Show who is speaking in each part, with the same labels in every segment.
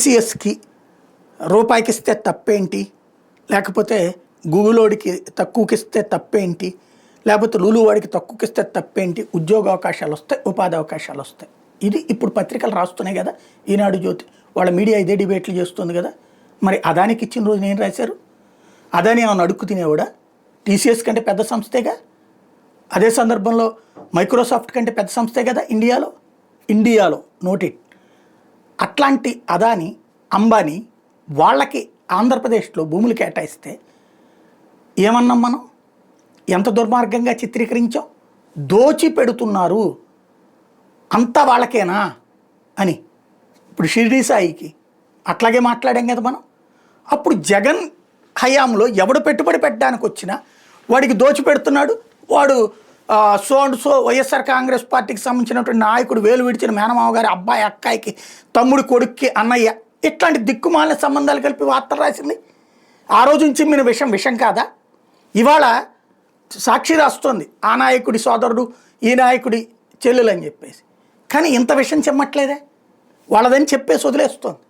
Speaker 1: టీసీఎస్కి రూపాయికి ఇస్తే తప్పేంటి, లేకపోతే గూగులోడికి తక్కువకి ఇస్తే తప్పేంటి, లేకపోతే లూలు వాడికి తక్కువకి ఇస్తే తప్పేంటి, ఉద్యోగ అవకాశాలు వస్తాయి, ఉపాధి అవకాశాలు వస్తాయి. ఇది ఇప్పుడు పత్రికలు రాస్తున్నాయి కదా, ఈనాడు జ్యోతి వాళ్ళ మీడియా ఇదే డిబేట్లు చేస్తుంది కదా. మరి అదానికి ఇచ్చిన రోజు నేను రాశారు, అదాని ఏమన్నా అడుక్కు తినేవాడా? టీసీఎస్ కంటే పెద్ద సంస్థేగా. అదే సందర్భంలో మైక్రోసాఫ్ట్ కంటే పెద్ద సంస్థే కదా ఇండియాలో నోటెడ్. అట్లాంటి అదాని అంబానీ వాళ్ళకి ఆంధ్రప్రదేశ్లో భూములు కేటాయిస్తే ఏమన్నాం మనం? ఎంత దుర్మార్గంగా చిత్రీకరించాం. దోచి పెడుతున్నారు అంతా వాళ్ళకేనా అని. ఇప్పుడు షిరిడి సాయికి అట్లాగే మాట్లాడాం కదా మనం. అప్పుడు జగన్ హయాంలో ఎవడు పెట్టుబడి పెట్టడానికి వచ్చినా వాడికి దోచి పెడుతున్నాడు, వాడు so and so YSR Congress పార్టీకి సంబంధించినటువంటి నాయకుడు వేలు విడిచిన మేనమావ గారి అబ్బాయి అక్కాయికి తమ్ముడి కొడుక్కి అన్నయ్య ఇట్లాంటి దిక్కుమాలిన సంబంధాలు కలిపి వార్తలు రాసింది. ఆ రోజు చిమ్మిన విషం కాదా? ఇవాళ సాక్షి రాస్తోంది ఆ నాయకుడి సోదరుడు ఈ నాయకుడి చెల్లెలు అని చెప్పేసి. కానీ ఇంత విషయం చెమ్మట్లేదే, వాళ్ళదని చెప్పేసి వదిలేస్తోంది.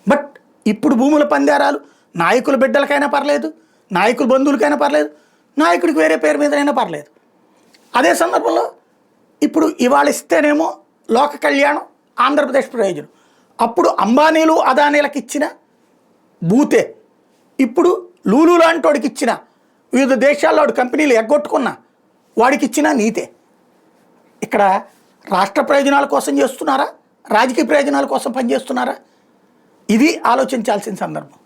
Speaker 1: బట్ ఇప్పుడు భూముల పందేరాలు నాయకుల బిడ్డలకైనా పర్లేదు, నాయకుల బంధువులకైనా పర్లేదు, నాయకుడికి వేరే పేరు మీదైనా పర్లేదు. అదే సందర్భంలో ఇప్పుడు ఇవాళ ఇస్తేనేమో లోక కళ్యాణం, ఆంధ్రప్రదేశ్ ప్రయోజనం. అప్పుడు అంబానీలు అదానీలకు ఇచ్చిన భూతే ఇప్పుడు లూలు లాంటి వాడికి ఇచ్చిన, వివిధ దేశాల్లో వాడు కంపెనీలు ఎగ్గొట్టుకున్న వాడికి ఇచ్చిన నీతే. ఇక్కడ రాష్ట్ర ప్రయోజనాల కోసం చేస్తున్నారా, రాజకీయ ప్రయోజనాల కోసం పనిచేస్తున్నారా? ఇది ఆలోచించాల్సిన సందర్భం.